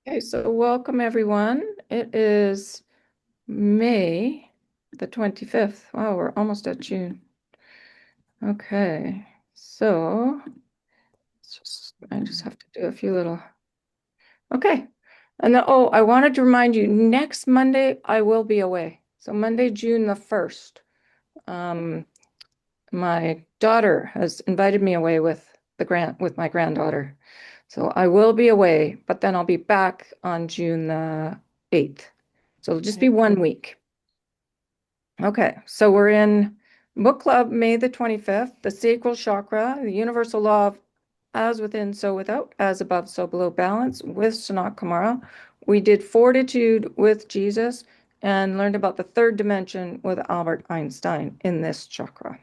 Okay, so welcome everyone. It is May the 25th. Wow, we're almost at June. Okay, so I just have to do a few little. Okay, and then, oh, I wanted to remind you, next Monday I will be away. So Monday, June the 1st. Um, my daughter has invited me away with my granddaughter. So I will be away, but then I'll be back on June the 8th. So it'll just be 1 week. Okay, so we're in book club May the 25th, the sacral chakra, the universal law of as within, so without, as above, so below balance with Sanat Kumara. We did fortitude with Jesus and learned about the third dimension with Albert Einstein in this chakra.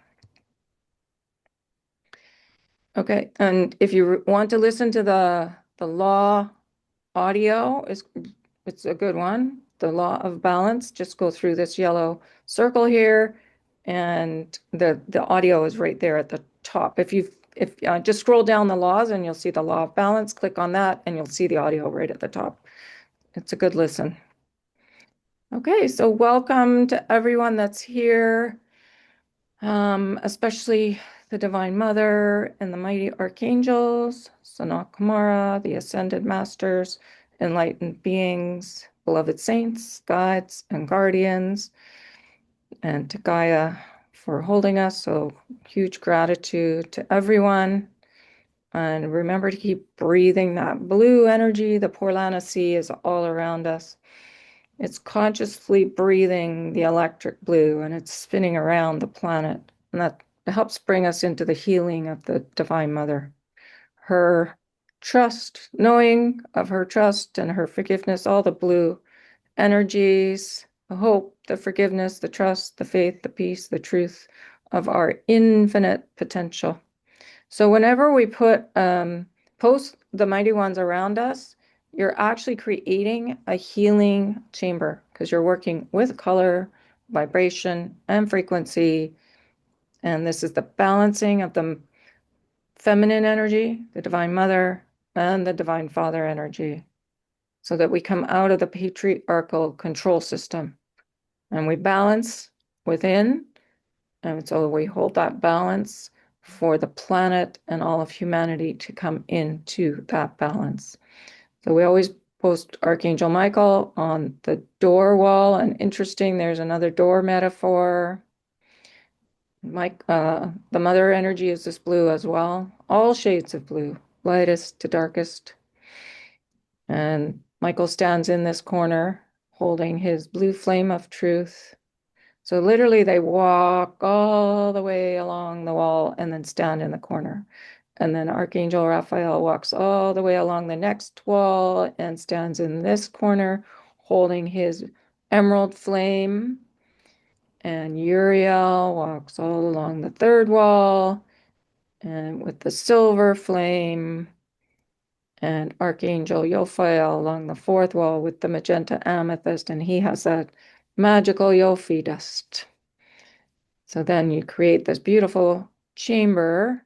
Okay, and if you want to listen to the law audio, it's a good one. The law of balance. Just go through this yellow circle here, and the audio is right there at the top. If just scroll down the laws and you'll see the law of balance. Click on that, and you'll see the audio right at the top. It's a good listen. Okay, so welcome to everyone that's here, especially the Divine Mother and the mighty archangels, Sanat Kumara, the ascended masters, enlightened beings, beloved saints, guides, and guardians, and to Gaia for holding us. So huge gratitude to everyone. And remember to keep breathing that blue energy. The Porlana Sea is all around us. It's consciously breathing the electric blue and it's spinning around the planet. And that helps bring us into the healing of the Divine Mother. Her trust, knowing of her trust and her forgiveness, all the blue energies, the hope, the forgiveness, the trust, the faith, the peace, the truth of our infinite potential. So whenever we post the mighty ones around us, you're actually creating a healing chamber because you're working with color, vibration, and frequency. And this is the balancing of the feminine energy, the Divine Mother, and the Divine Father energy, so that we come out of the patriarchal control system and we balance within. And so we hold that balance for the planet and all of humanity to come into that balance. So we always post Archangel Michael on the door wall. And interesting, there's another door metaphor. The mother energy is this blue as well. All shades of blue, lightest to darkest. And Michael stands in this corner holding his blue flame of truth. So literally they walk all the way along the wall and then stand in the corner. And then Archangel Raphael walks all the way along the next wall and stands in this corner holding his emerald flame. And Uriel walks all along the third wall and with the silver flame. And Archangel Jophiel along the fourth wall with the magenta amethyst, and he has that magical Yofi dust. So then you create this beautiful chamber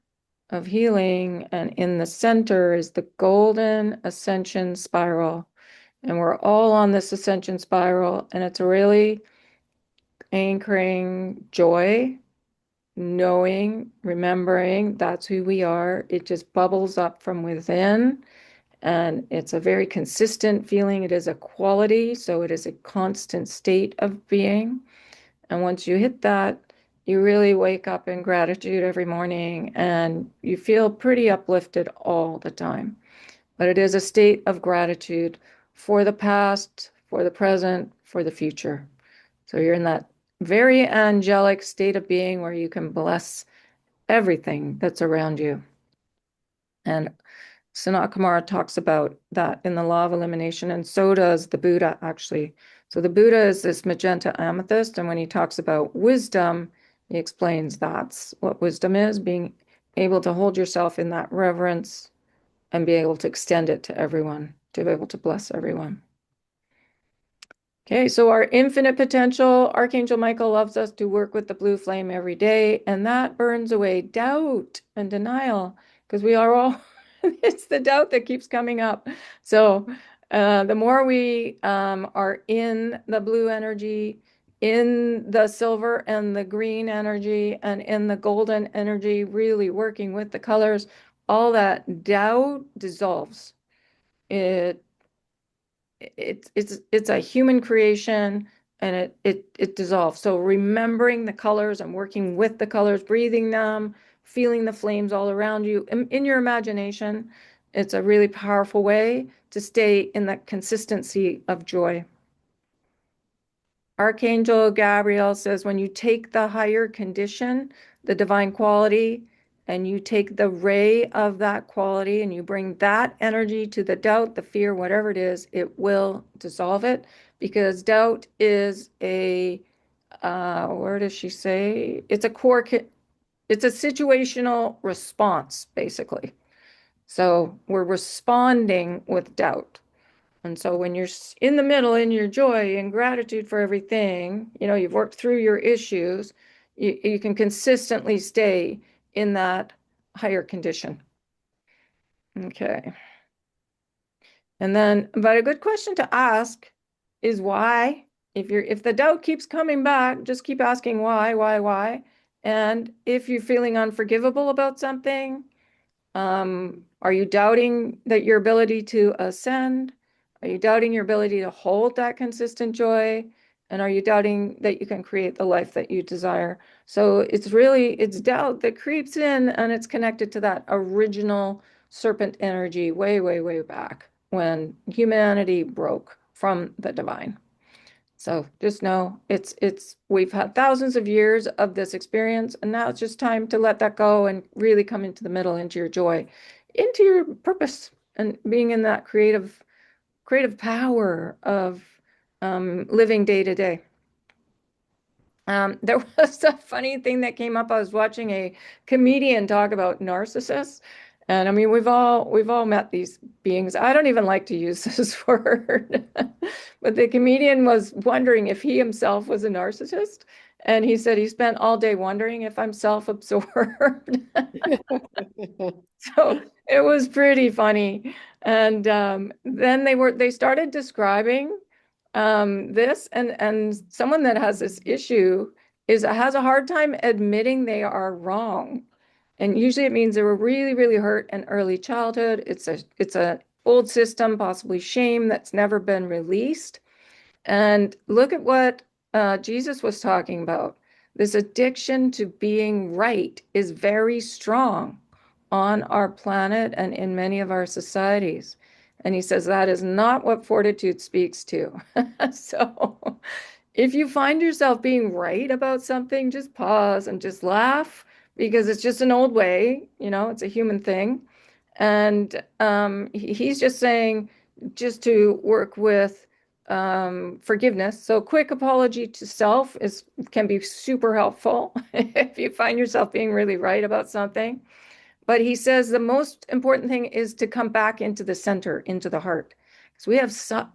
of healing, and in the center is the golden ascension spiral. And we're all on this ascension spiral, and it's really anchoring joy, knowing, remembering that's who we are. It just bubbles up from within, and it's a very consistent feeling. It is a quality, so it is a constant state of being. And once you hit that, you really wake up in gratitude every morning and you feel pretty uplifted all the time. But it is a state of gratitude for the past, for the present, for the future. So you're in that very angelic state of being where you can bless everything that's around you. And Sanat Kumara talks about that in the law of elimination, and so does the Buddha, actually. So the Buddha is this magenta amethyst, and when he talks about wisdom, he explains that's what wisdom is, being able to hold yourself in that reverence and be able to extend it to everyone, to be able to bless everyone. Okay, so our infinite potential, Archangel Michael loves us to work with the blue flame every day, and that burns away doubt and denial because we are all, it's the doubt that keeps coming up. So The more we are in the blue energy, in the silver and the green energy, and in the golden energy, really working with the colors, all that doubt dissolves. It it's a human creation, and it dissolves. So remembering the colors and working with the colors, breathing them, feeling the flames all around you in your imagination, it's a really powerful way to stay in that consistency of joy. Archangel Gabriel says when you take the higher condition, the divine quality, and you take the ray of that quality and you bring that energy to the doubt, the fear, whatever it is, it will dissolve it, because doubt is where does she say? It's a it's a situational response, basically. So we're responding with doubt. And so when you're in the middle in your joy and gratitude for everything, you've worked through your issues, you can consistently stay in that higher condition. Okay. And then, but a good question to ask is why. If the doubt keeps coming back, just keep asking why. And if you're feeling unforgivable about something, are you doubting that your ability to ascend? Are you doubting your ability to hold that consistent joy? And are you doubting that you can create the life that you desire? So it's doubt that creeps in, and it's connected to that original serpent energy way back when humanity broke from the divine. So just know we've had thousands of years of this experience, and now it's just time to let that go and really come into the middle, into your joy, into your purpose, and being in that creative power of living day to day. There was a funny thing that came up. I was watching a comedian talk about narcissists. And I mean, we've all met these beings. I don't even like to use this word, but the comedian was wondering if he himself was a narcissist. And he said he spent all day wondering if I'm self-absorbed. So it was pretty funny. And then they started describing this, and someone that has this issue has a hard time admitting they are wrong. And usually it means they were really hurt in early childhood. It's a old system, possibly shame that's never been released. And look at what Jesus was talking about. This addiction to being right is very strong on our planet and in many of our societies. And he says that is not what fortitude speaks to. So if you find yourself being right about something, just pause and just laugh, because it's just an old way, it's a human thing. And he's just saying just to work with forgiveness. So quick apology to self can be super helpful if you find yourself being really right about something. But he says the most important thing is to come back into the center, into the heart. Because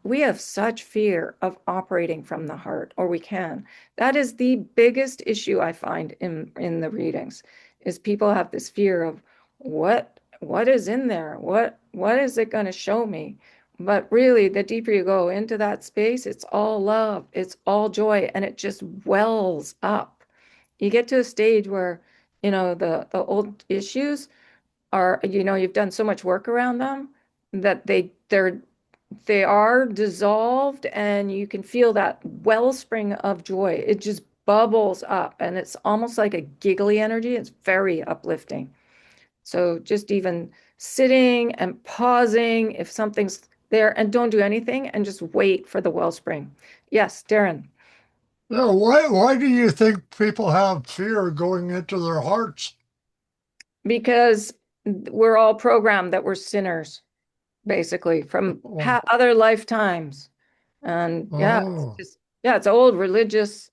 we have such fear of operating from the heart, or we can. That is the biggest issue I find in the readings, is people have this fear of what is in there? What is it going to show me? But really, the deeper you go into that space, it's all love, it's all joy, and it just wells up. You get to a stage where, the old issues are, you've done so much work around them that they are dissolved, and you can feel that wellspring of joy. It just bubbles up, and it's almost like a giggly energy. It's very uplifting. So just even sitting and pausing if something's there, and don't do anything, and just wait for the wellspring. Yes, Darren. Yeah, why do you think people have fear going into their hearts? Because we're all programmed that we're sinners, basically, from Oh, other lifetimes. And yeah, oh, it's old religious.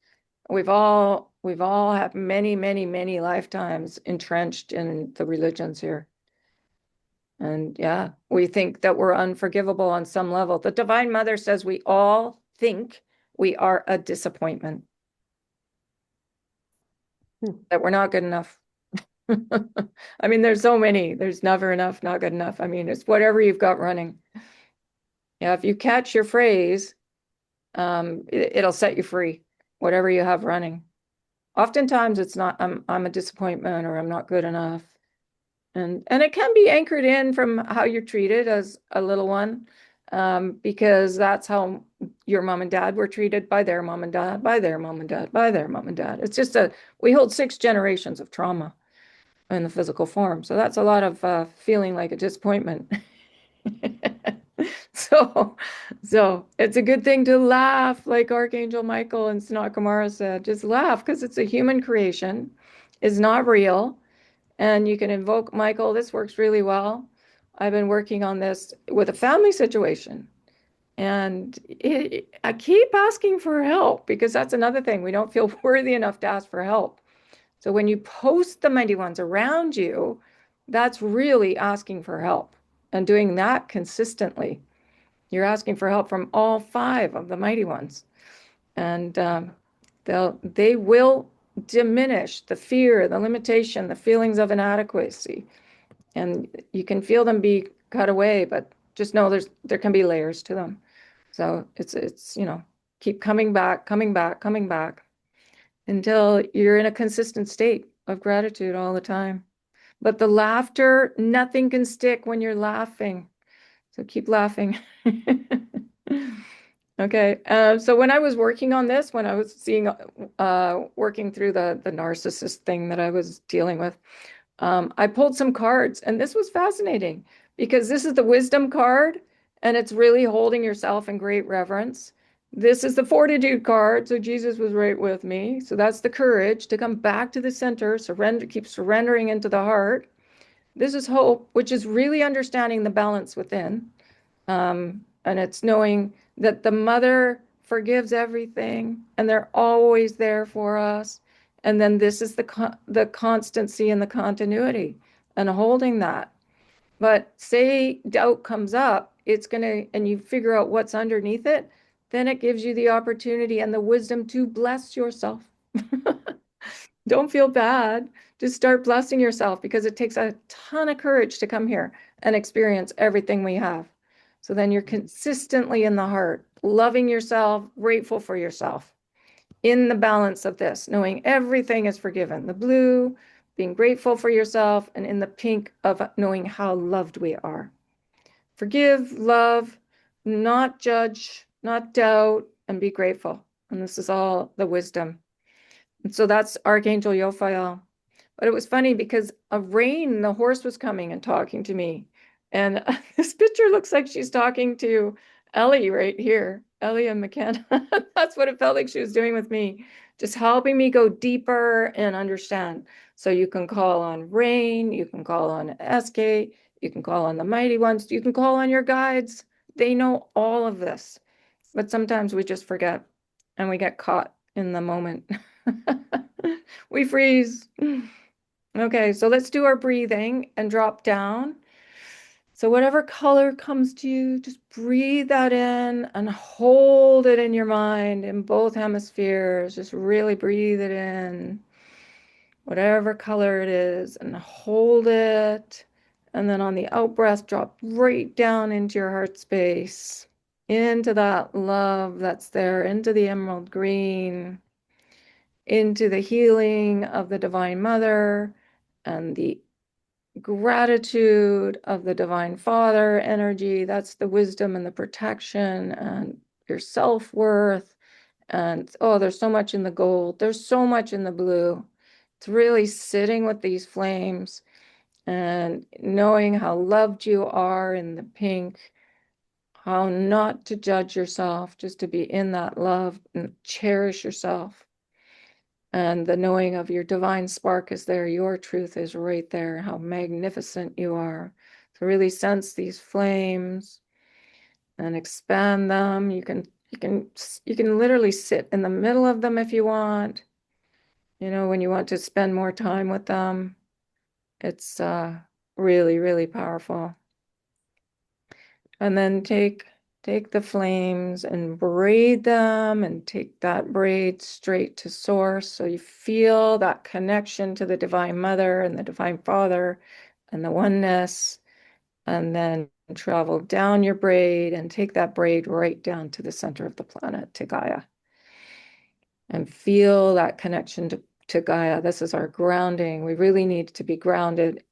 We've all had many lifetimes entrenched in the religions here. And yeah, we think that we're unforgivable on some level. The Divine Mother says we all think we are a disappointment, that we're not good enough. I mean, there's so many. There's never enough, not good enough. I mean, it's whatever you've got running. Yeah, if you catch your phrase, it'll set you free, whatever you have running. Oftentimes it's not I'm a disappointment or I'm not good enough. And it can be anchored in from how you're treated as a little one, because that's how your mom and dad were treated by their mom and dad, by their mom and dad, by their mom and dad. It's just we hold 6 generations of trauma in the physical form. So that's a lot of feeling like a disappointment. So, so it's a good thing to laugh, like Archangel Michael and Sanat Kumara said. Just laugh because it's a human creation, it's not real. And you can invoke Michael. This works really well. I've been working on this with a family situation. And I keep asking for help because that's another thing. We don't feel worthy enough to ask for help. So when you post the mighty ones around you, that's really asking for help and doing that consistently. You're asking for help from all 5 of the mighty ones, and they will diminish the fear, the limitation, the feelings of inadequacy, and you can feel them be cut away. But just know there can be layers to them. So it's keep coming back, coming back, coming back until you're in a consistent state of gratitude all the time. But the laughter, nothing can stick when you're laughing. So keep laughing. Okay. So when I was working on this, when I was working through the narcissist thing that I was dealing with, I pulled some cards, and this was fascinating because this is the wisdom card, and it's really holding yourself in great reverence. This is the fortitude card. So Jesus was right with me. So that's the courage to come back to the center, surrender, keep surrendering into the heart. This is hope, which is really understanding the balance within. And it's knowing that the mother forgives everything and they're always there for us. And then this is the constancy and the continuity and holding that. But say doubt comes up, it's going to, and you figure out what's underneath it, then it gives you the opportunity and the wisdom to bless yourself. Don't feel bad. Just start blessing yourself because it takes a ton of courage to come here and experience everything we have. So then you're consistently in the heart, loving yourself, grateful for yourself, in the balance of this, knowing everything is forgiven. The blue, being grateful for yourself, and in the pink of knowing how loved we are. Forgive, love, not judge, not doubt, and be grateful. And this is all the wisdom. And so that's Archangel Yophael. But it was funny because of rain, the horse was coming and talking to me. And this picture looks like she's talking to Ellie right here, Ellie and McKenna. That's what it felt like she was doing with me, just helping me go deeper and understand. So you can call on rain, you can call on SK, you can call on the mighty ones, you can call on your guides. They know all of this. But sometimes we just forget and we get caught in the moment. We freeze. Okay, so let's do our breathing and drop down. So whatever color comes to you, just breathe that in and hold it in your mind in both hemispheres. Just really breathe it in, whatever color it is, and hold it. And then on the out breath, drop right down into your heart space, into that love that's there, into the emerald green, into the healing of the Divine Mother and the gratitude of the Divine Father energy. That's the wisdom and the protection and your self-worth. And oh, there's so much in the gold. There's so much in the blue. It's really sitting with these flames and knowing how loved you are in the pink, how not to judge yourself, just to be in that love and cherish yourself. And the knowing of your divine spark is there. Your truth is right there. How magnificent you are. To really sense these flames and expand them. You can literally sit in the middle of them if you want. When you want to spend more time with them. It's really, really powerful. And then take the flames and braid them and take that braid straight to source. So you feel that connection to the Divine Mother and the Divine Father and the oneness. And then and travel down your braid and take that braid right down to the center of the planet, to Gaia. And feel that connection to Gaia. This is our grounding. We really need to be grounded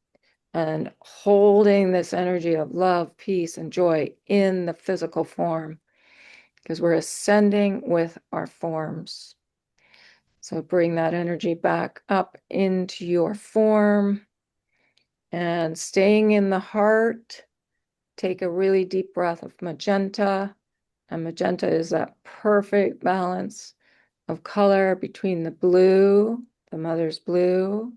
and holding this energy of love, peace, and joy in the physical form because we're ascending with our forms. So bring that energy back up into your form and staying in the heart. Take a really deep breath of magenta. And magenta is that perfect balance of color between the blue, the mother's blue,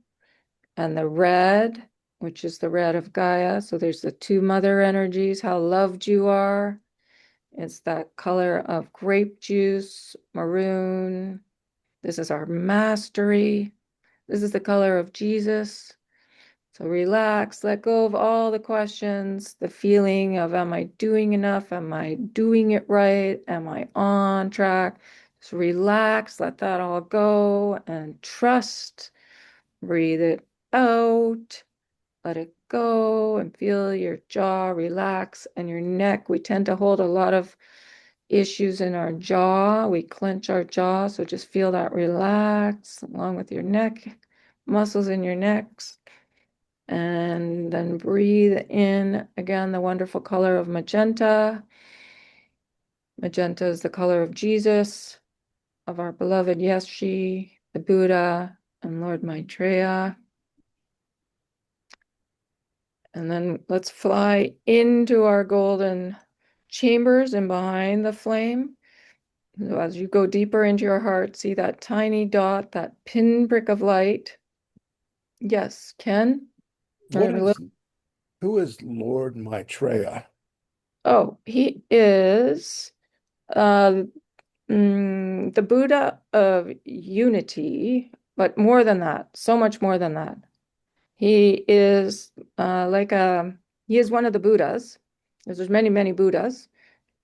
and the red, which is the red of Gaia. So there's the two mother energies, how loved you are. It's that color of grape juice, maroon. This is our mastery. This is the color of Jesus. So relax, let go of all the questions, the feeling of, am I doing enough? Am I doing it right? Am I on track? Just relax, let that all go and trust. Breathe it out, let it go, and feel your jaw relax and your neck. We tend to hold a lot of issues in our jaw. We clench our jaw, so just feel that relax along with your neck, muscles in your necks. And then breathe in again the wonderful color of magenta. Magenta is the color of Jesus, of our beloved Yeshi, the Buddha, and Lord Maitreya. And then let's fly into our golden chambers and behind the flame. So as you go deeper into your heart, see that tiny dot, that pinprick of light. Yes, Ken? Or What a little, is who is Lord Maitreya? oh, he is uh, the Buddha of unity, but more than that, so much more than that. He is he is one of the Buddhas. There's many, many Buddhas.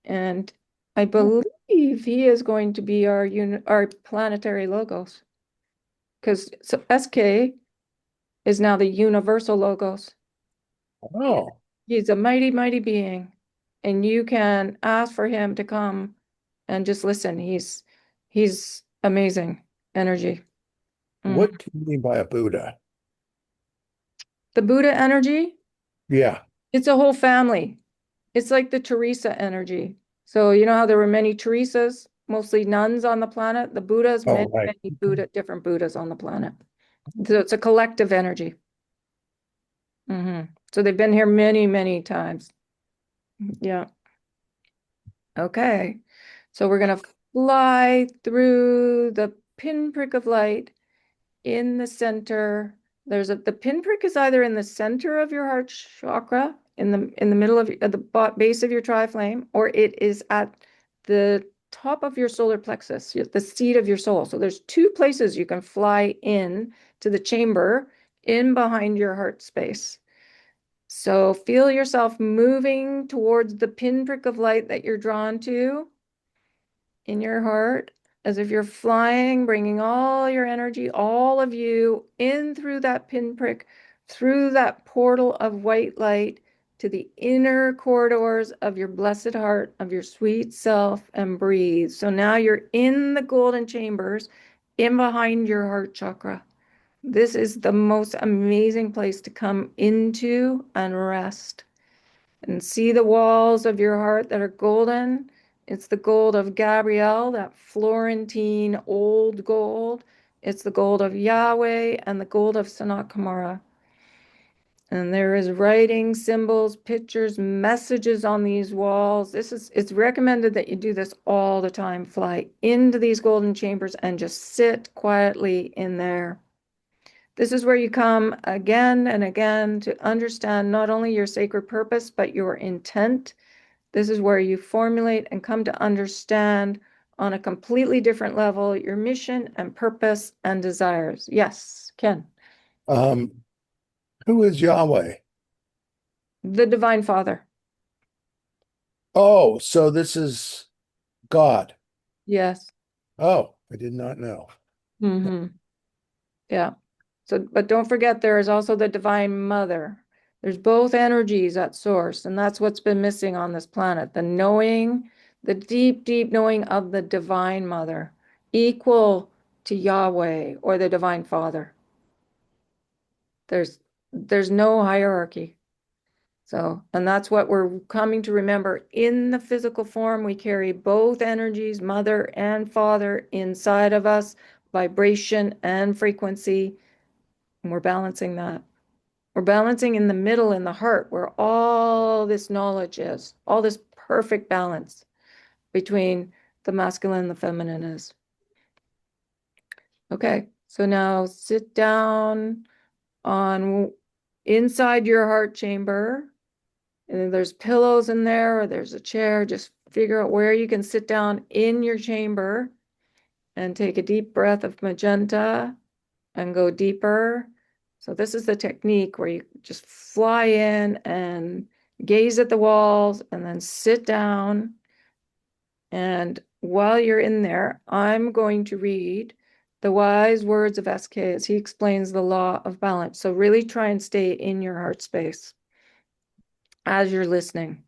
And I Oh, believe he is going to be our planetary logos because SK is now the universal logos. oh, He's a mighty, mighty being, and you can ask for him to come and just listen. He's amazing energy. Mhm. what do you mean by a Buddha? The Buddha energy, Yeah. it's a whole family. It's like the Teresa energy. So you know how there were many Teresas, mostly nuns on the planet? The Buddhas, Oh, many, right. many different Buddhas on the planet. So it's a collective energy. So they've been here many, many times. Yeah. Okay. So we're gonna fly through the pinprick of light in the center. The pinprick is either in the center of your heart chakra, in the middle of at the base of your triflame, or it is at the top of your solar plexus, the seat of your soul. So there's two places you can fly in to the chamber in behind your heart space. So feel yourself moving towards the pinprick of light that you're drawn to in your heart, as if you're flying, bringing all your energy, all of you, in through that pinprick, through that portal of white light to the inner corridors of your blessed heart, of your sweet self, and breathe. So now you're in the golden chambers, in behind your heart chakra. This is the most amazing place to come into and rest. And see the walls of your heart that are golden. It's the gold of Gabrielle, that Florentine old gold. It's the gold of Yahweh and the gold of Sanat Kumara. And there is writing, symbols, pictures, messages on these walls. It's recommended that you do this all the time. Fly into these golden chambers and just sit quietly in there. This is where you come again and again to understand not only your sacred purpose, but your intent. This is where you formulate and come to understand on a completely different level your mission and purpose and desires. Yes, Ken. Um, who is Yahweh? The Divine Father. Oh, so this is God. Yes. Oh, I did not know. Yeah. So, but don't forget, there is also the Divine Mother. There's both energies at source, and that's what's been missing on this planet. The knowing, the deep, deep knowing of the Divine Mother, equal to Yahweh or the Divine Father. There's no hierarchy. So, and that's what we're coming to remember. In the physical form, we carry both energies, mother and father, inside of us, vibration and frequency, and we're balancing that. We're balancing in the middle, in the heart, where all this knowledge is, all this perfect balance between the masculine and the feminine is. Okay, so now sit down on inside your heart chamber. And there's pillows in there, or there's a chair. Just figure out where you can sit down in your chamber and take a deep breath of magenta and go deeper. So this is the technique where you just fly in and gaze at the walls and then sit down. And while you're in there, I'm going to read the wise words of SK as he explains the law of balance. So really try and stay in your heart space as you're listening.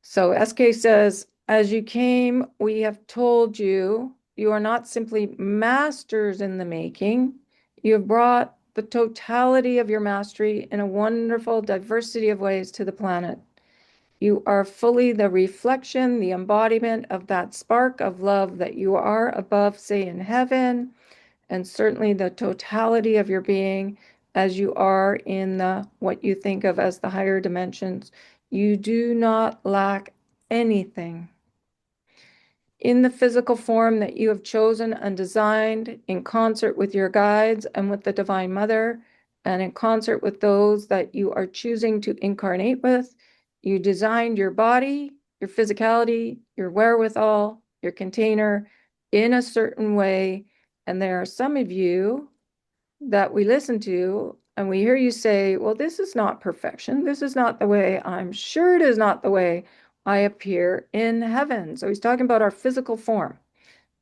So SK says, as you came, we have told you, you are not simply masters in the making. You have brought the totality of your mastery in a wonderful diversity of ways to the planet. You are fully the reflection, the embodiment of that spark of love that you are above, say, in heaven, and certainly the totality of your being as you are in the what you think of as the higher dimensions. You do not lack anything. In the physical form that you have chosen and designed in concert with your guides and with the Divine Mother, and in concert with those that you are choosing to incarnate with, you designed your body, your physicality, your wherewithal, your container in a certain way. And there are some of you that we listen to and we hear you say, well, this is not perfection. This is not the way. I'm sure it is not the way I appear in heaven. So he's talking about our physical form,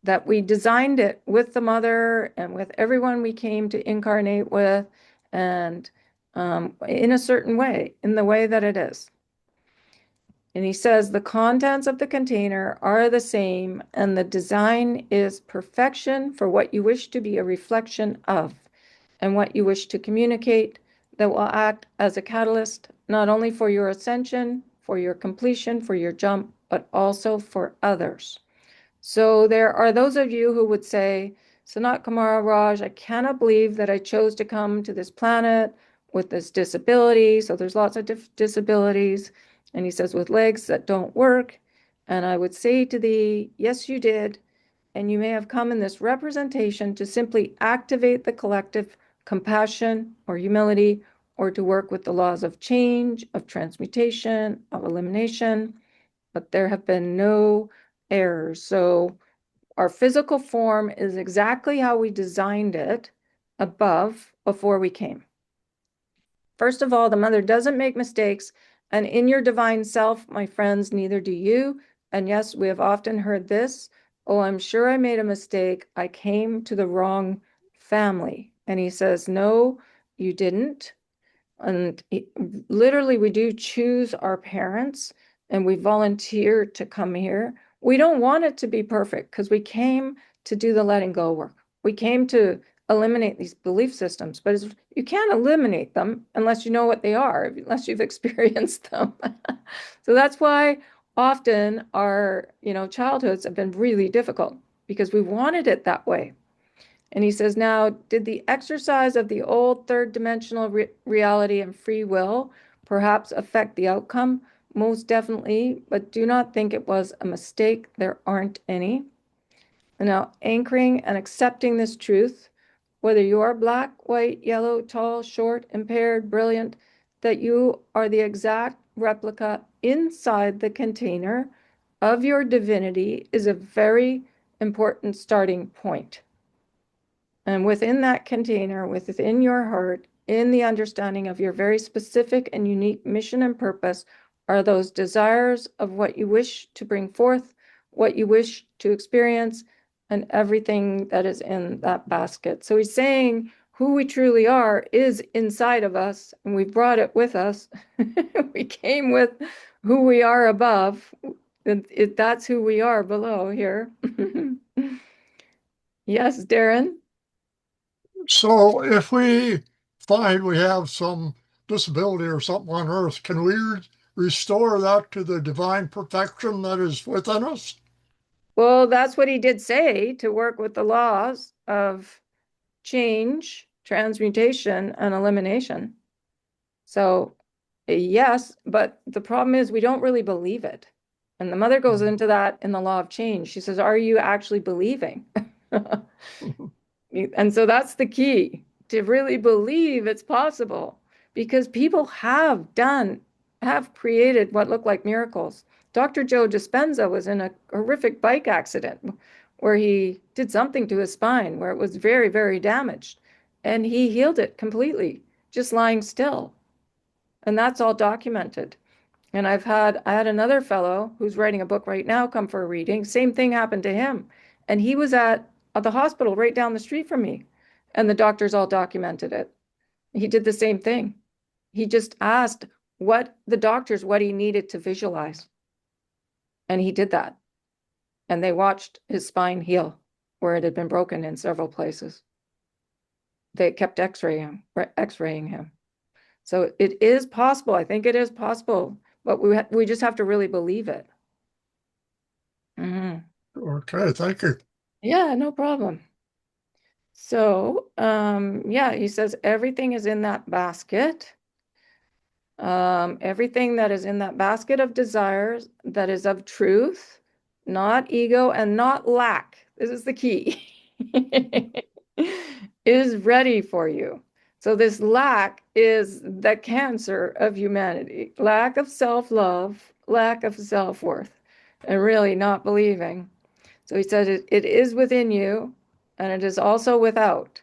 that we designed it with the mother and with everyone we came to incarnate with, and in a certain way, in the way that it is. And he says the contents of the container are the same, and the design is perfection for what you wish to be a reflection of, and what you wish to communicate, that will act as a catalyst, not only for your ascension, for your completion, for your jump, but also for others. So there are those of you who would say, Sanat Kumara Raj, I cannot believe that I chose to come to this planet with this disability. So there's lots of disabilities. And he says, with legs that don't work. And I would say to thee, yes, you did. And you may have come in this representation to simply activate the collective compassion or humility, or to work with the laws of change, of transmutation, of elimination. But there have been no errors. So our physical form is exactly how we designed it above before we came. First of all, the mother doesn't make mistakes, and in your divine self, my friends, neither do you. And yes, we have often heard this, oh, I'm sure I made a mistake. I came to the wrong family. And he says, no, you didn't. And literally, we do choose our parents and we volunteer to come here. We don't want it to be perfect because we came to do the letting go work. We came to eliminate these belief systems, but you can't eliminate them unless you know what they are, unless you've experienced them. So that's why often our, childhoods have been really difficult because we wanted it that way. And he says, now, did the exercise of the old third dimensional reality and free will perhaps affect the outcome? Most definitely, but do not think it was a mistake. There aren't any. And now, anchoring and accepting this truth, whether you are black, white, yellow, tall, short, impaired, brilliant, that you are the exact replica inside the container of your divinity is a very important starting point. And within that container, within your heart, in the understanding of your very specific and unique mission and purpose, are those desires of what you wish to bring forth, what you wish to experience, and everything that is in that basket. So he's saying, who we truly are is inside of us, and we brought it with us. We came with who we are above. That's who we are below here. Yes, Darren. So if we find we have some disability or something on earth, can we restore that to the divine perfection that is within us? Well, that's what he did say, to work with the laws of change, transmutation, and elimination. So, yes, but the problem is we don't really believe it. And the mother goes into that in the law of change. She says, are you actually believing? And so that's the key, to really believe it's possible, because people have created what look like miracles. Dr. Joe Dispenza was in a horrific bike accident where he did something to his spine where it was very, very damaged. And he healed it completely, just lying still. And that's all documented. And I had another fellow who's writing a book right now come for a reading. Same thing happened to him. And he was at the hospital right down the street from me. And the doctors all documented it. He did the same thing. He just asked the doctors what he needed to visualize. And he did that. And they watched his spine heal where it had been broken in several places. They kept x-raying him. So it is possible. I think it is possible, but we just have to really believe it. Mhm. Okay, thank you. Yeah, no problem. So, yeah, he says everything is in that basket. Everything that is in that basket of desires that is of truth, not ego and not lack. This is the key. Is ready for you. So this lack is the cancer of humanity. Lack of self-love, lack of self-worth, and really not believing. So he said it is within you, and it is also without.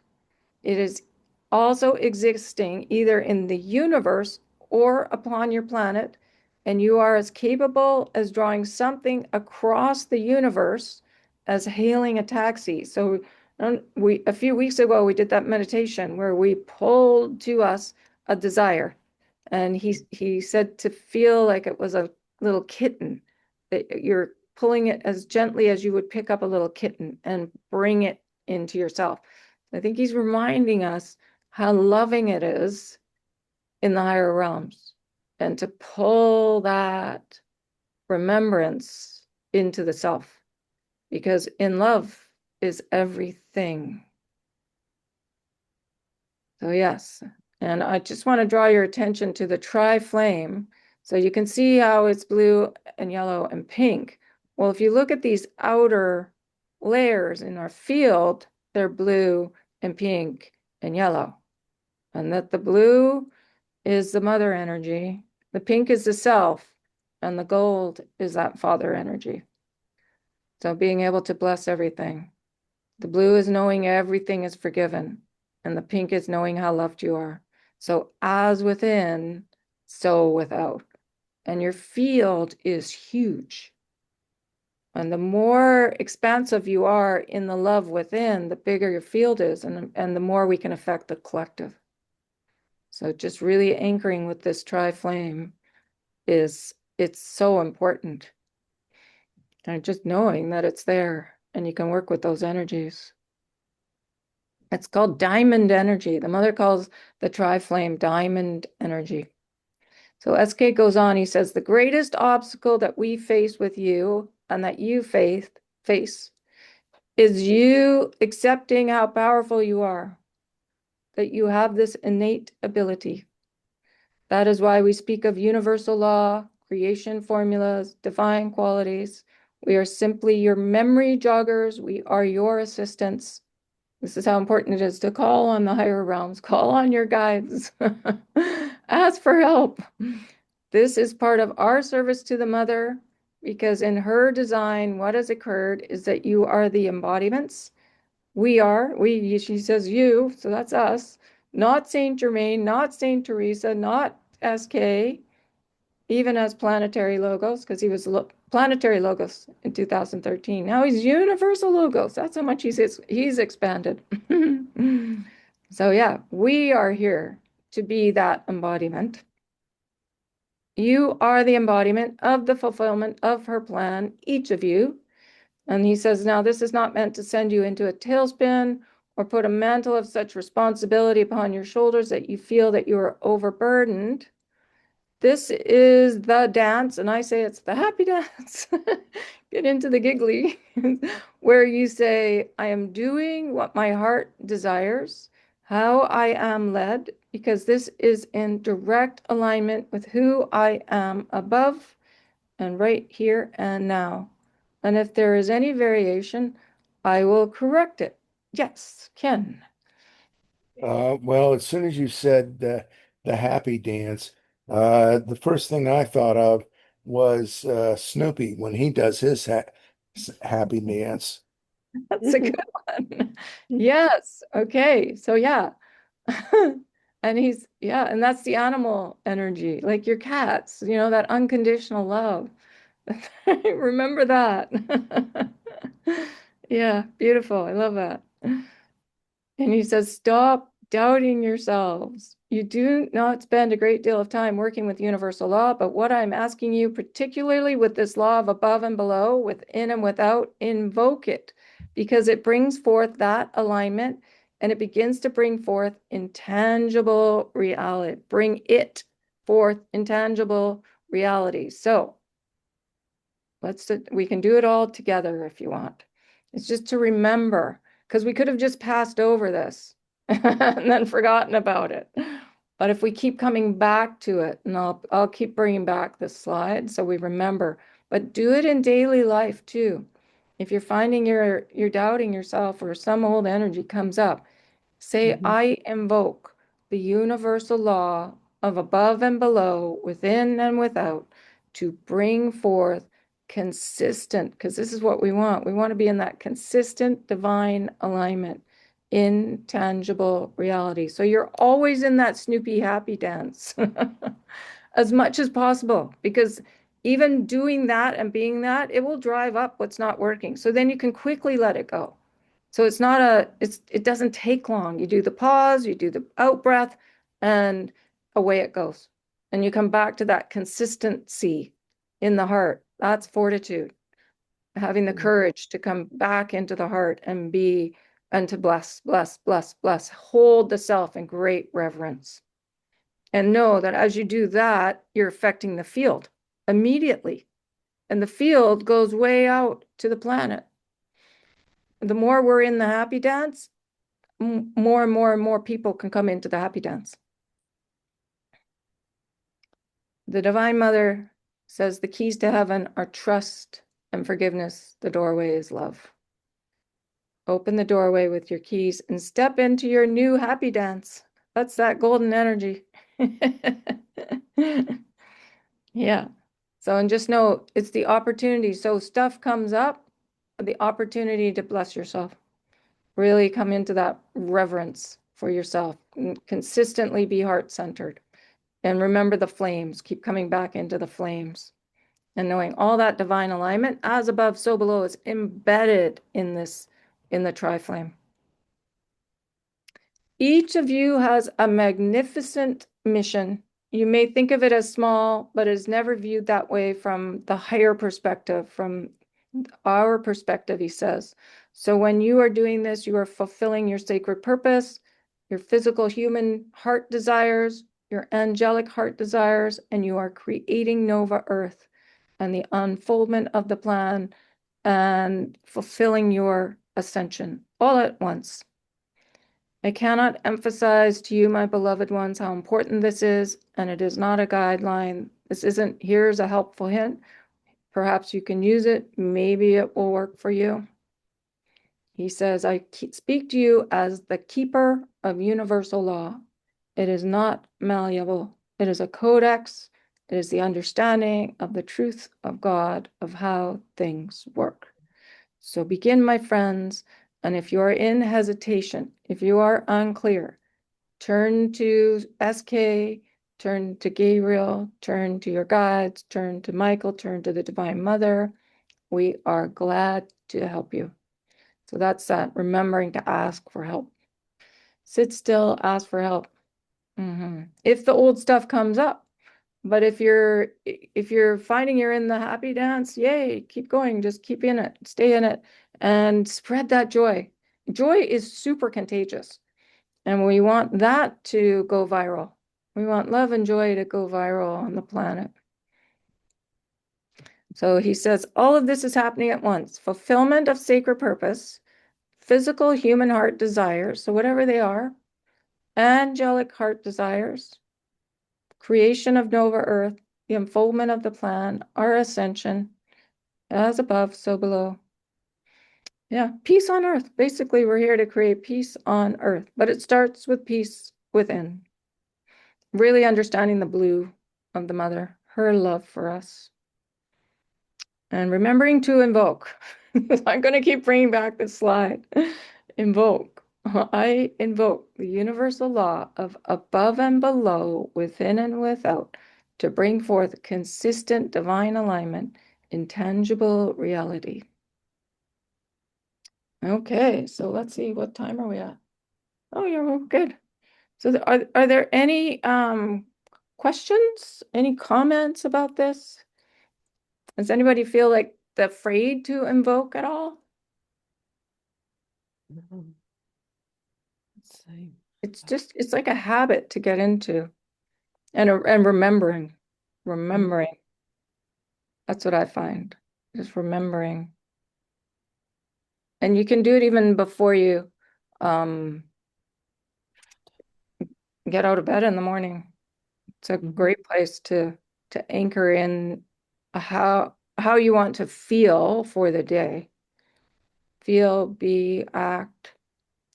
It is also existing either in the universe or upon your planet, and you are as capable as drawing something across the universe as hailing a taxi. So a few weeks ago we did that meditation where we pulled to us a desire, and he said to feel like it was a little kitten, that you're pulling it as gently as you would pick up a little kitten and bring it into yourself. I think he's reminding us how loving it is in the higher realms, and to pull that remembrance into the self, because in love is everything. So yes, and I just want to draw your attention to the tri-flame. So you can see how it's blue and yellow and pink. Well, if you look at these outer layers in our field, they're blue and pink and yellow. And that the blue is the mother energy, the pink is the self, and the gold is that father energy. So being able to bless everything. The blue is knowing everything is forgiven, and the pink is knowing how loved you are. So as within, so without. And your field is huge. And the more expansive you are in the love within, the bigger your field is, and the more we can affect the collective. So just really anchoring with this tri-flame it's so important. And just knowing that it's there and you can work with those energies. It's called diamond energy. The mother calls the tri-flame diamond energy. So SK goes on, he says, the greatest obstacle that we face with you and that you face is you accepting how powerful you are, that you have this innate ability. That is why we speak of universal law, creation formulas, divine qualities. We are simply your memory joggers. We are your assistants. This is how important it is to call on the higher realms, call on your guides, ask for help. This is part of our service to the mother, because in her design, what has occurred is that you are the embodiments. She says you, so that's us, not Saint Germain, not Saint Teresa, not SK, even as planetary logos, because he was planetary logos in 2013. Now he's universal logos. That's how much he's expanded. So yeah, we are here to be that embodiment. You are the embodiment of the fulfillment of her plan, each of you. And he says, now this is not meant to send you into a tailspin or put a mantle of such responsibility upon your shoulders that you feel that you are overburdened. This is the dance, and I say it's the happy dance. Get into the giggly, where you say, I am doing what my heart desires, how I am led, because this is in direct alignment with who I am above and right here and now. And if there is any variation, I will correct it. Yes, Ken. Well, as soon as you said the happy dance, the first thing I thought of was Snoopy when he does his happy dance. That's a good one. Yes. Okay. So yeah. And yeah, and that's the animal energy, like your cats, that unconditional love. Remember that. Yeah, beautiful. I love that. And he says, stop doubting yourselves. You do not spend a great deal of time working with universal law, but what I'm asking you, particularly with this law of above and below, within and without, invoke it because it brings forth that alignment and it begins to bring forth intangible reality. Bring it forth intangible reality. So we can do it all together if you want. It's just to remember, because we could have just passed over this and then forgotten about it. But if we keep coming back to it, and I'll keep bringing back this slide so we remember, but do it in daily life too. If you're finding you're doubting yourself or some old energy comes up, say, Mhm. I invoke the universal law of above and below, within and without, to bring forth consistent, because this is what we want. We want to be in that consistent divine alignment, intangible reality. So you're always in that Snoopy happy dance as much as possible, because even doing that and being that, it will drive up what's not working. So then you can quickly let it go. So it doesn't take long. You do the pause, you do the out breath, and away it goes. And you come back to that consistency in the heart. That's fortitude, having the courage to come back into the heart and to bless, bless, bless, bless. Hold the self in great reverence. And know that as you do that, you're affecting the field immediately. And the field goes way out to the planet. The more we're in the happy dance, more and more and more people can come into the happy dance. The Divine Mother says the keys to heaven are trust and forgiveness. The doorway is love. Open the doorway with your keys and step into your new happy dance. That's that golden energy. Yeah. So, and just know it's the opportunity. So stuff comes up, the opportunity to bless yourself. Really come into that reverence for yourself. Consistently be heart-centered. And remember the flames. Keep coming back into the flames. And knowing all that divine alignment, as above, so below, is embedded in the tri-flame. Each of you has a magnificent mission. You may think of it as small, but it is never viewed that way from the higher perspective, from our perspective, he says. So when you are doing this, you are fulfilling your sacred purpose, your physical human heart desires, your angelic heart desires, and you are creating Nova Earth and the unfoldment of the plan and fulfilling your ascension all at once. I cannot emphasize to you, my beloved ones, how important this is, and it is not a guideline. This isn't, here's a helpful hint. Perhaps you can use it. Maybe it will work for you. He says, I speak to you as the keeper of universal law. It is not malleable. It is a codex. It is the understanding of the truth of God, of how things work. So begin, my friends. And if you are in hesitation, if you are unclear, turn to SK, turn to Gabriel, turn to your guides, turn to Michael, turn to the Divine Mother. We are glad to help you. So that's that, remembering to ask for help. Sit still, ask for help. If the old stuff comes up. But if you're finding you're in the happy dance, yay, keep going, just keep in it, stay in it, and spread that joy. Joy is super contagious, and we want that to go viral. We want love and joy to go viral on the planet. So he says all of this is happening at once. Fulfillment of sacred purpose, physical human heart desires, so whatever they are, angelic heart desires, creation of Nova Earth, the unfoldment of the plan, our ascension, as above, so below. Yeah, peace on earth. Basically, we're here to create peace on earth, but it starts with peace within. Really understanding the blue of the mother, her love for us. And remembering to invoke. I'm going to keep bringing back this slide. Invoke. I invoke the universal law of above and below, within and without, to bring forth consistent divine alignment in tangible reality. Okay, so let's see, what time are we at? Oh, you're good. So are there any questions, any comments about this? Does anybody feel like afraid to invoke at all? Let's see. It's like a habit to get into, and remembering. That's what I find, just remembering. And you can do it even before you get out of bed in the morning. It's a great place to anchor in how you want to feel for the day. Feel, be, act.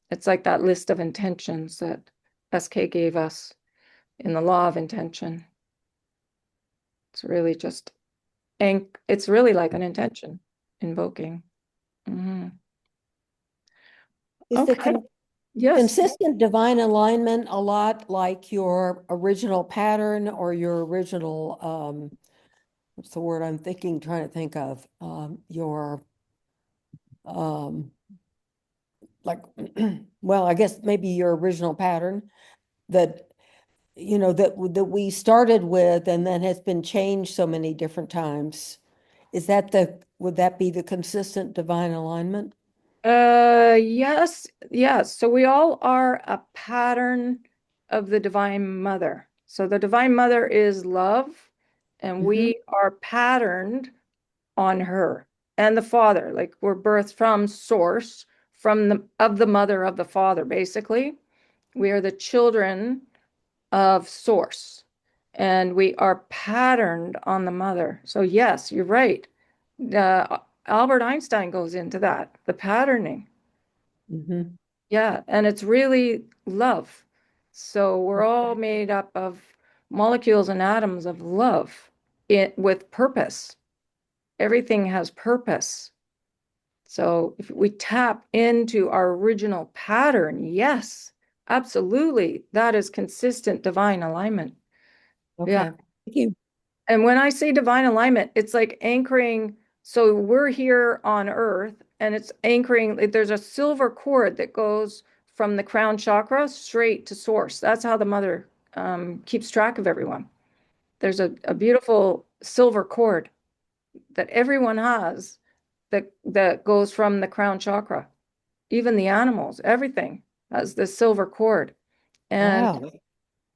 It's like that list of intentions that SK gave us in the law of intention. It's really just it's really like an intention, invoking. Is the Okay. Yes. consistent divine alignment a lot like your original pattern or your original, what's the word I'm trying to think of? Your, like, well, I guess maybe your original pattern that, that we started with and then has been changed so many different times. Would that be the consistent divine alignment? Yes, yes. So we all are a pattern of the Divine Mother. So the Divine Mother is love, and we are patterned on her and the Father. Like we're birthed from source, from the mother of the Father, basically. We are the children of source, and we are patterned on the mother. So yes, you're right. Albert Einstein goes into that, the patterning. Yeah, and it's really love. So we're all made up of molecules and atoms of love with purpose. Everything has purpose. So if we tap into our original pattern, yes, absolutely, that is consistent divine alignment. Okay. Yeah. Thank you. And when I say divine alignment, it's like anchoring. So we're here on earth and it's anchoring. There's a silver cord that goes from the crown chakra straight to source. That's how the mother keeps track of everyone. There's a beautiful silver cord that everyone has that goes from the crown chakra. Even the animals, everything has this silver cord. And Wow.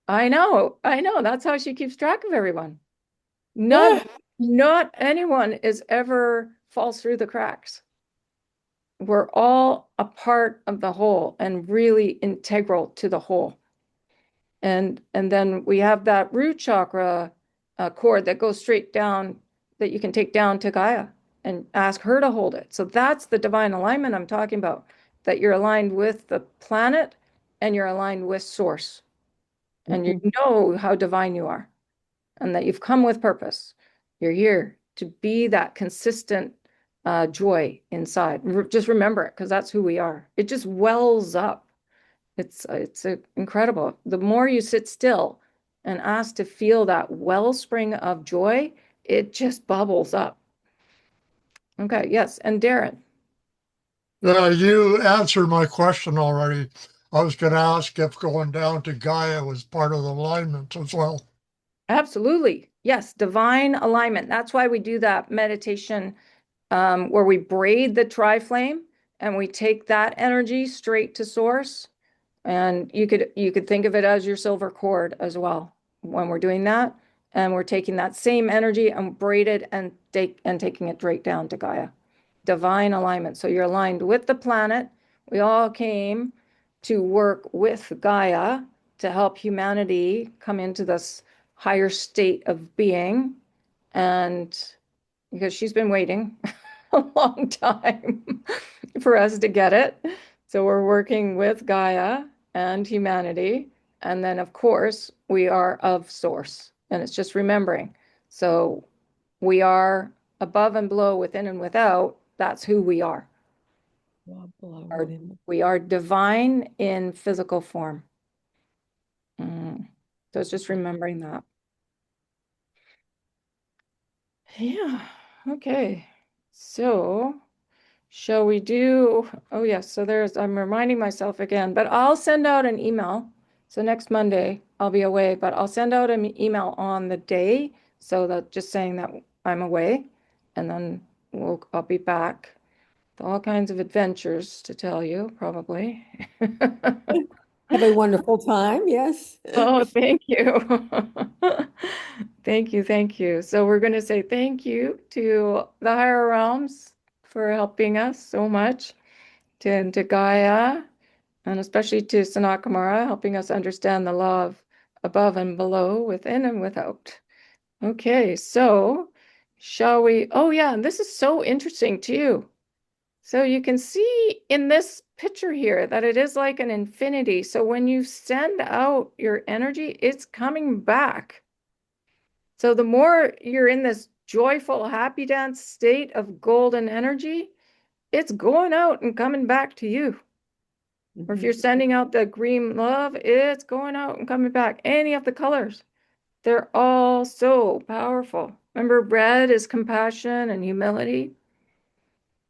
I know, that's how she keeps track of everyone. Not anyone is ever falls through the cracks. We're all a part of the whole and really integral to the whole. And then we have that root chakra cord that goes straight down that you can take down to Gaia and ask her to hold it. So that's the divine alignment I'm talking about, that you're aligned with the planet and you're aligned with source. And you know how divine you are and that you've come with purpose. You're here to be that consistent joy inside. Just remember it because that's who we are. It just wells up. It's incredible. The more you sit still and ask to feel that wellspring of joy, it just bubbles up. Okay, yes. And Darren. You answered my question already. I was going to ask if going down to Gaia was part of the alignment as well. Absolutely. Yes, divine alignment. That's why we do that meditation where we braid the tri-flame and we take that energy straight to source. And you could think of it as your silver cord as well when we're doing that. And we're taking that same energy and braid it and taking it straight down to Gaia. Divine alignment. So you're aligned with the planet. We all came to work with Gaia to help humanity come into this higher state of being. And because she's been waiting a long time for us to get it. So we're working with Gaia and humanity. And then, of course, we are of source. And it's just remembering. So we are above and below, within and without. That's who we are. We are divine in physical form. So it's just remembering that. Yeah. Okay. So shall we do, oh yes, so I'm reminding myself again, but I'll send out an email. So next Monday I'll be away, but I'll send out an email on the day. So that just saying that I'm away, and then I'll be back with all kinds of adventures to tell you, probably. Have a wonderful time. Yes. Oh, thank you. Thank you, thank you. So we're going to say thank you to the higher realms for helping us so much, to Gaia, and especially to Sanat Kumara, helping us understand the law of above and below, within and without. Okay, so shall we? Oh, yeah, and this is so interesting too. So you can see in this picture here that it is like an infinity. So when you send out your energy, it's coming back. So the more you're in this joyful, happy dance state of golden energy, it's going out and coming back to you. Or if you're sending out the green love, it's going out and coming back. Any of the colors, they're all so powerful. Remember, red is compassion and humility.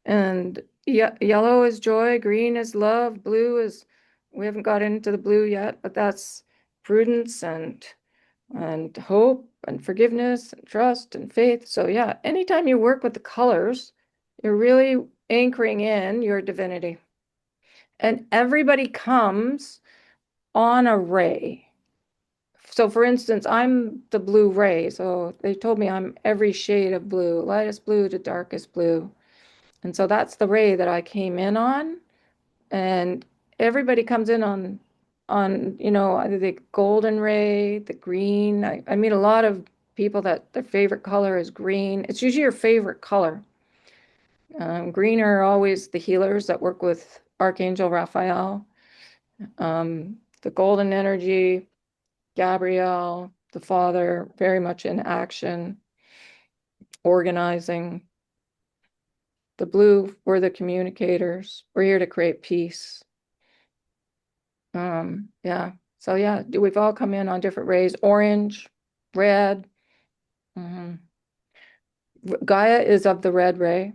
And yellow is joy, green is love, blue is, we haven't got into the blue yet, but that's prudence and hope and forgiveness and trust and faith. So yeah, anytime you work with the colors, you're really anchoring in your divinity. And everybody comes on a ray. So for instance, I'm the blue ray. So they told me I'm every shade of blue, lightest blue to darkest blue. And so that's the ray that I came in on. And everybody comes in on, either the golden ray, the green. I meet a lot of people that their favorite color is green. It's usually your favorite color. Green are always the healers that work with Archangel Raphael. The golden energy, Gabriel, the Father, very much in action, organizing. The blue, we're the communicators. We're here to create peace. Yeah. So yeah, we've all come in on different rays. Orange, red. Mhm. Gaia is of the red ray.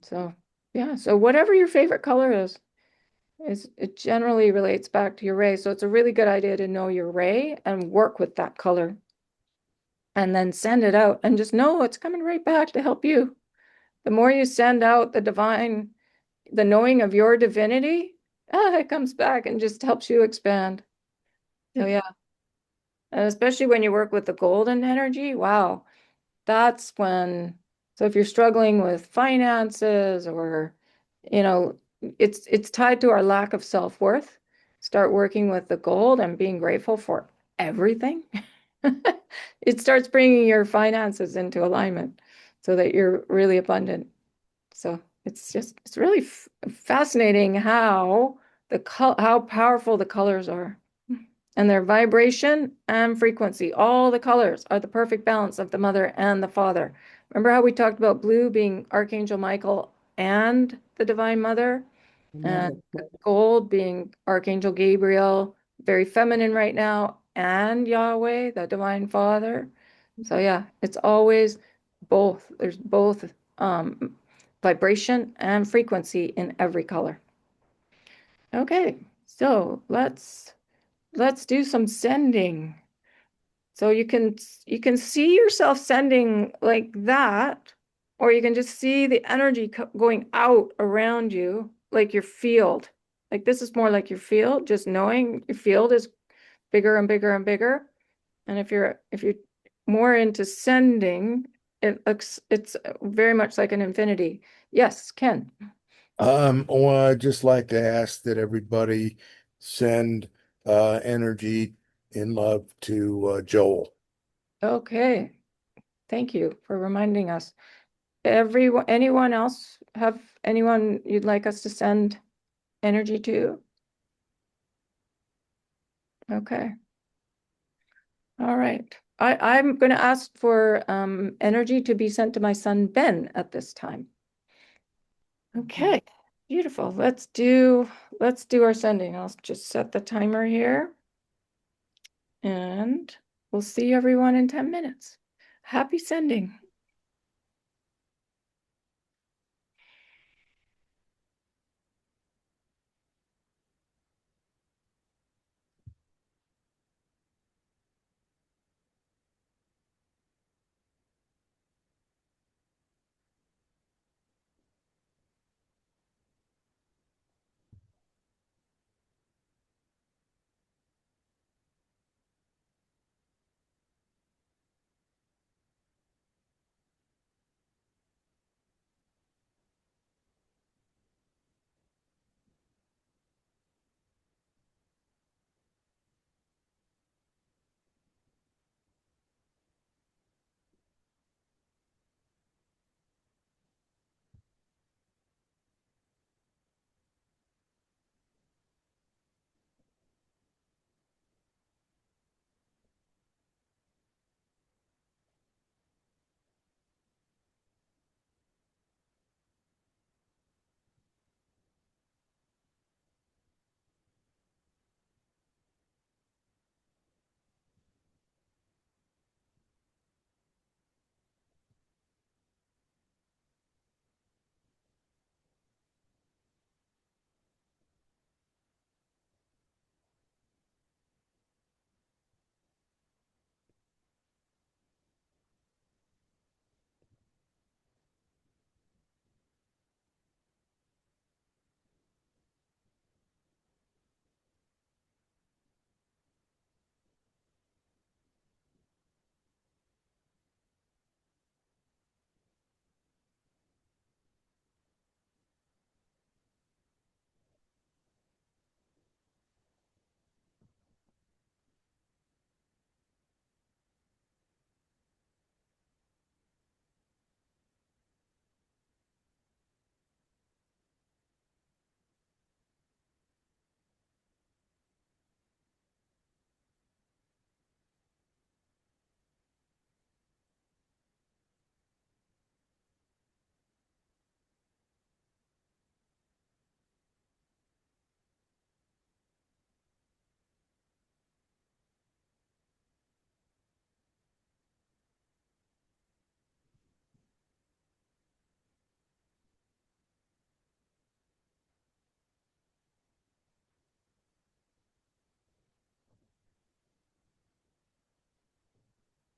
So yeah, so whatever your favorite color is it generally relates back to your ray. So it's a really good idea to know your ray and work with that color. And then send it out and just know it's coming right back to help you. The more you send out the divine, the knowing of your divinity, it comes back and just helps you expand. So yeah. And especially when you work with the golden energy, wow, that's when, so if you're struggling with finances or, it's tied to our lack of self-worth, start working with the gold and being grateful for everything. It starts bringing your finances into alignment so that you're really abundant. So it's really fascinating how how powerful the colors are. And their vibration and frequency. All the colors are the perfect balance of the mother and the father. Remember how we talked about blue being Archangel Michael and the Divine Mother, and gold being Archangel Gabriel, very feminine right now, and Yahweh, the Divine Father. So yeah, it's always both. There's both vibration and frequency in every color. Okay, So let's do some sending. So you can see yourself sending like that, or you can just see the energy going out around you, like your field. Like this is more like your field, just knowing your field is bigger and bigger and bigger. And if you're more into sending, it's very much like an infinity. Yes, Ken. Well, I'd just like to ask that everybody send energy in love to Joel. Okay. Thank you for reminding us. Anyone else have anyone you'd like us to send energy to? Okay. All right. I'm going to ask for energy to be sent to my son Ben at this time. Okay. Beautiful. Let's do our sending. I'll just set the timer here and we'll see everyone in 10 minutes. Happy sending.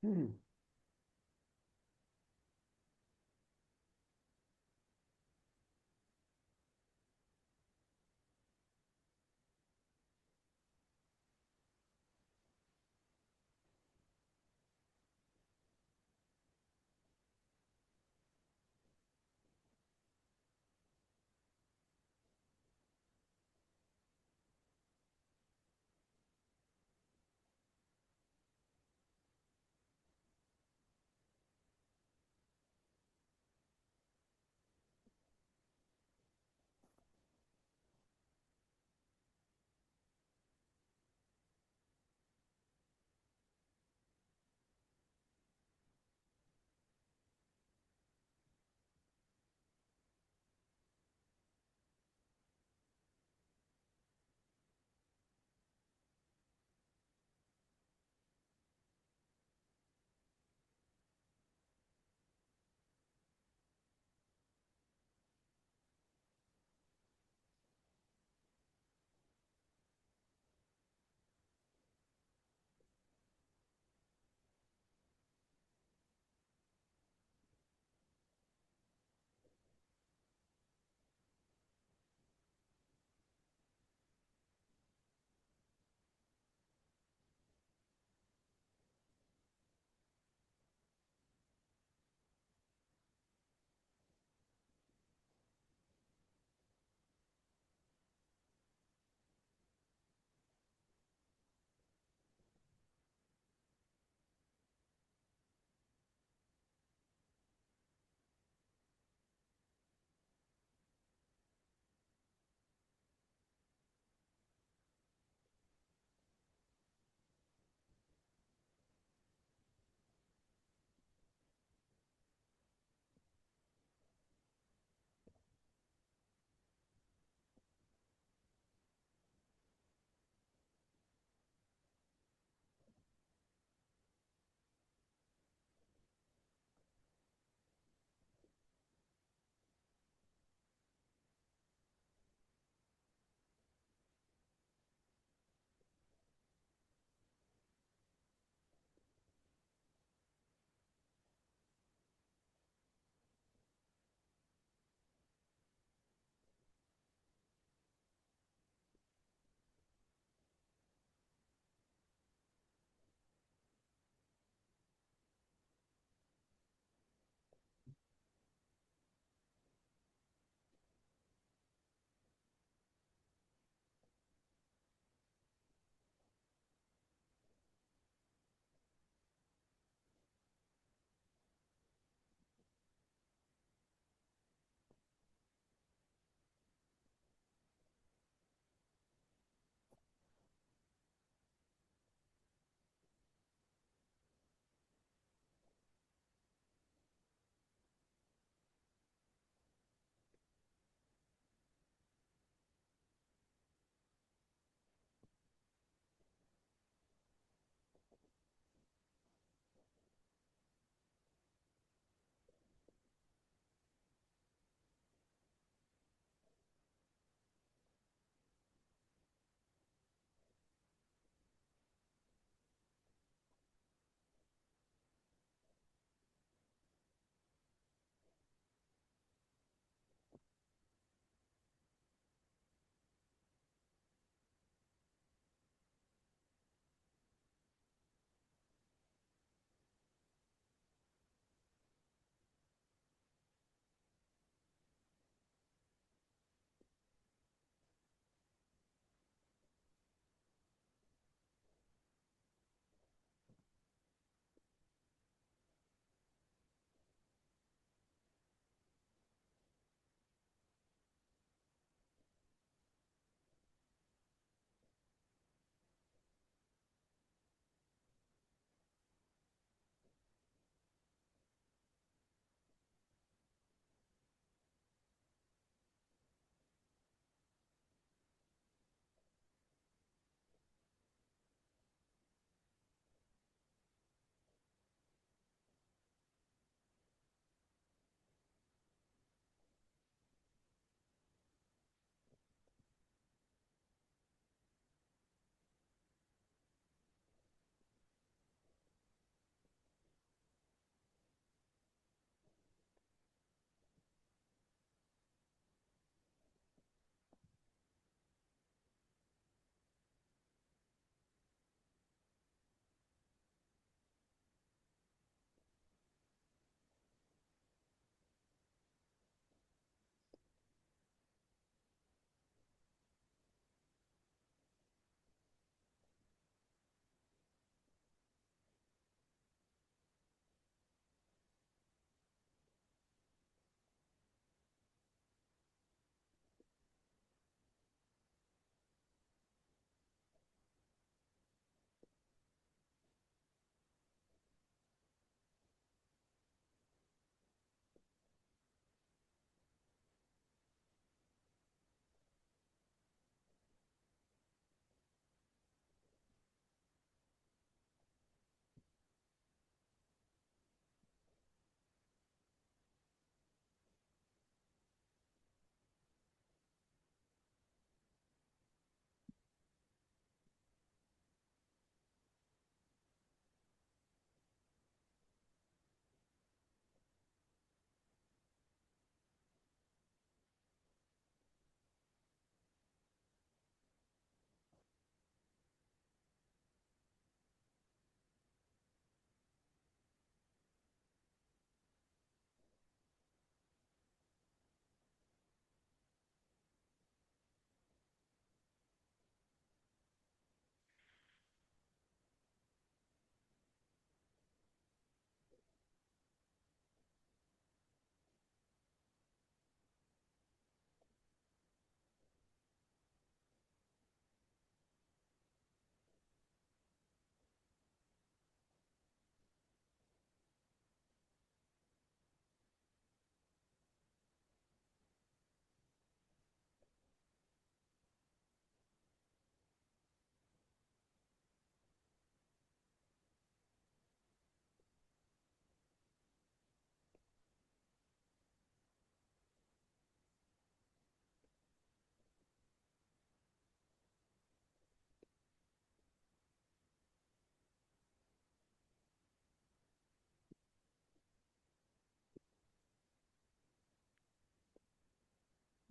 Hmm.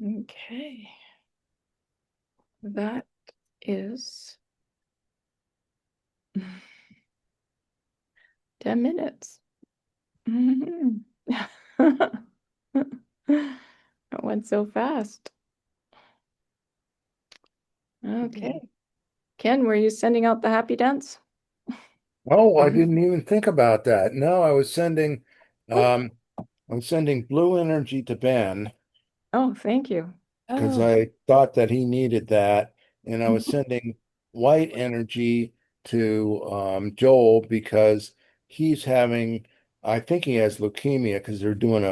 Okay. That is 10 minutes. Mhm. It went so fast. Okay. Ken, were you sending out the happy dance? Oh, I didn't even think about that. No, Oh, I was sending blue energy to Ben oh, thank you. because Oh, I thought that he needed that, and I was Mhm. sending white energy to Joel because he's having, I think he has leukemia because they're doing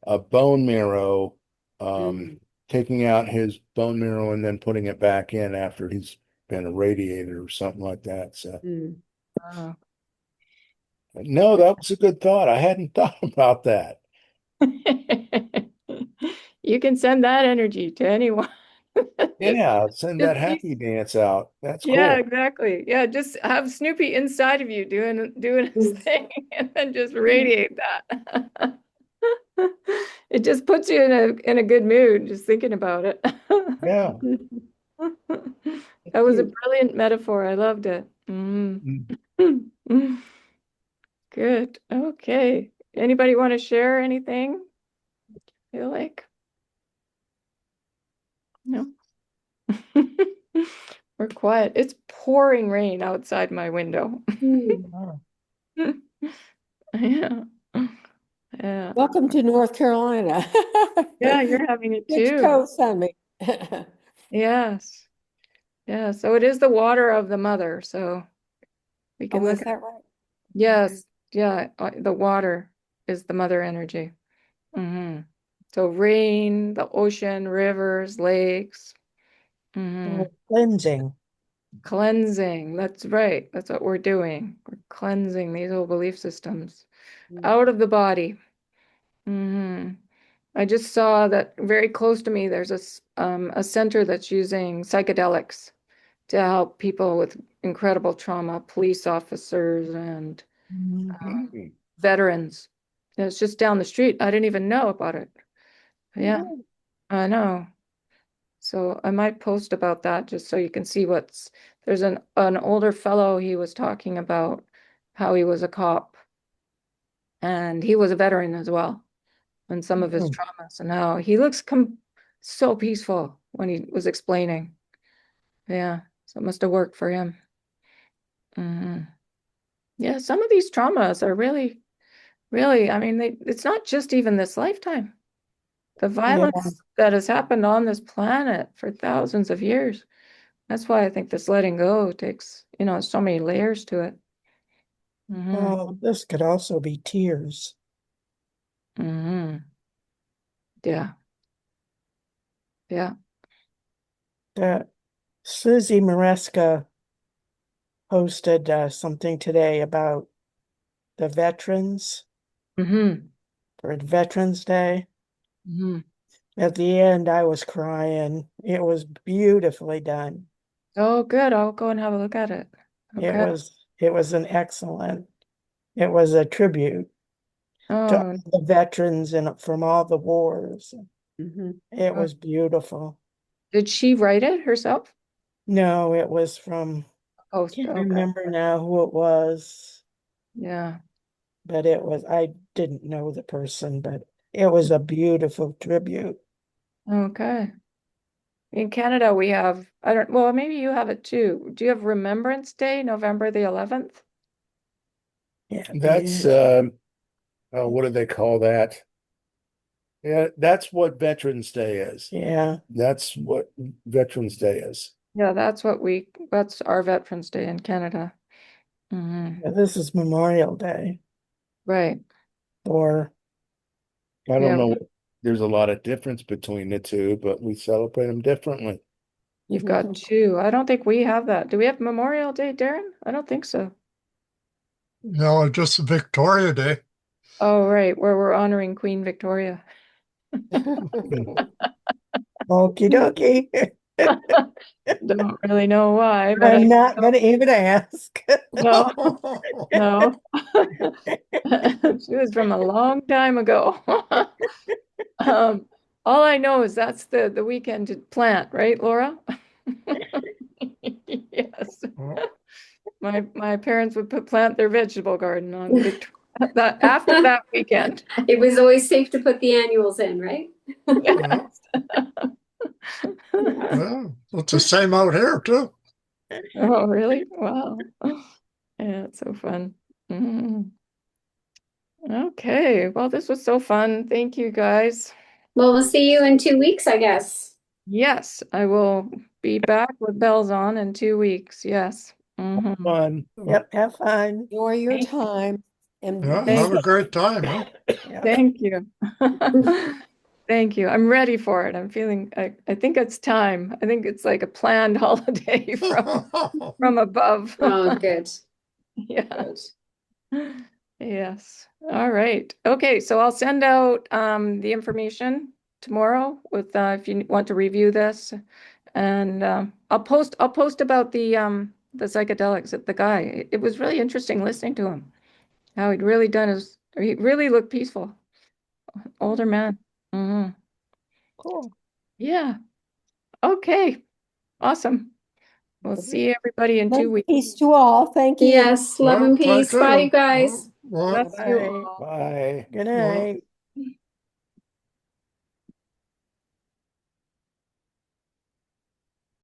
a bone marrow, um, mm, taking out his bone marrow and then putting it back in after he's been irradiated or something like that. So. mm. Oh. No, that was a good thought. I hadn't thought about that. You can send that energy to anyone. Just, Yeah, send that just be, happy dance out. That's yeah, cool. exactly. Yeah, just have Snoopy inside of you doing his thing, and then just radiate that. It just puts you in a good mood just thinking about it. Yeah. That was a Cute. brilliant metaphor. I loved it. Mm. Mm. Good. Okay. Anybody want to share anything? Feel like? No. We're quiet. It's pouring rain outside my window. Mm. Yeah. Yeah. Welcome to North Carolina. Yeah, you're having it Switch too. coats on me. Yes. Yeah. So it is the water of the mother. So we can Oh, look is at, that right? yes. Yeah. The water is the mother energy. So rain, the ocean, rivers, lakes. hmm Cleansing. Cleansing. That's right. That's what we're doing. We're cleansing these old belief systems Mm. out of the body. hmm I just saw that very close to me, there's a center that's using psychedelics to help people with incredible trauma, police officers and Mhm. Mhm. veterans. And it's just down the street. I didn't even know about it. Yeah, Mhm. I know. So I might post about that just so you can see there's an older fellow he was talking about how he was a cop and he was a veteran as well and some of his Mhm. traumas and how he looks so peaceful when he was explaining. Yeah, so it must have worked for him. hmm Yeah, some of these traumas are really, really, I mean, it's not just even this lifetime. The Yeah, violence that has happened on this planet for thousands of years. That's why I think this letting go takes, so many layers to it. hmm well, this could also be tears. hmm Yeah, yeah. That Susie Maresca posted something today about the veterans hmm for Veterans Day. hmm At the end, I was crying. It was beautifully done. Oh, good. I'll go and have a look at it. It Okay. was it was an excellent. It was a tribute to Oh, the veterans and from all the wars. Mhm. It was beautiful. did she write it herself? No, it was from, Oh, can't okay. remember now who it was, Yeah. but I didn't know the person, but it was a beautiful tribute. Okay. In Canada, we have, I don't, well, maybe you have it too. Do you have Remembrance Day, November the 11th? Yeah, That's yeah, what do they call that? Yeah, that's what Veterans Day is. yeah. That's what Veterans Day is. Yeah, that's our Veterans Day in Canada. Yeah, this is Memorial Day, Right. or I don't Yeah. know. There's a lot of difference between the two, but we celebrate them differently. You've got two. I don't think we have that. Do we have Memorial Day, Darren? I don't think so. No, just Victoria Day. Oh, right, where we're honoring Queen Victoria. okie dokie. Don't really know why, but I I'm not gonna even ask. no, no. She was from a long time ago. Um, All I know is that's the weekend to plant, right, Laura? Yes. Well, My parents would plant their vegetable garden on Victoria that after that weekend. It was always safe to put the annuals in, right? yeah, yeah, it's the same out here too. Oh, really? Wow. Yeah, it's so fun. Mhm. Okay, well, this was so fun. Thank you, guys. Well, we'll see you in 2 weeks, I guess. Yes, I will be back with bells on in 2 weeks. Yes. Mhm. Fun. Yep, have fun. Enjoy your Thank you. time and Yeah, be have Thank a safe. great time, huh? Yeah. Thank you. Thank you. I'm ready for it. I'm feeling, I think it's time. I think it's like a planned holiday from above. Oh, good. Yeah. Good. Yes. All right. Okay, so I'll send out the information tomorrow with if you want to review this. And I'll post about the psychedelics, the guy. It was really interesting listening to him. How he'd really done his he really looked peaceful. Older man. Hmm. Cool. Yeah. Okay. Awesome. We'll see everybody in 2 weeks. Peace to all. Thank you. Yes, love Well, and thank peace. Bye, you you. guys. Well, Bless you Bye. all. Bye. Good well, night.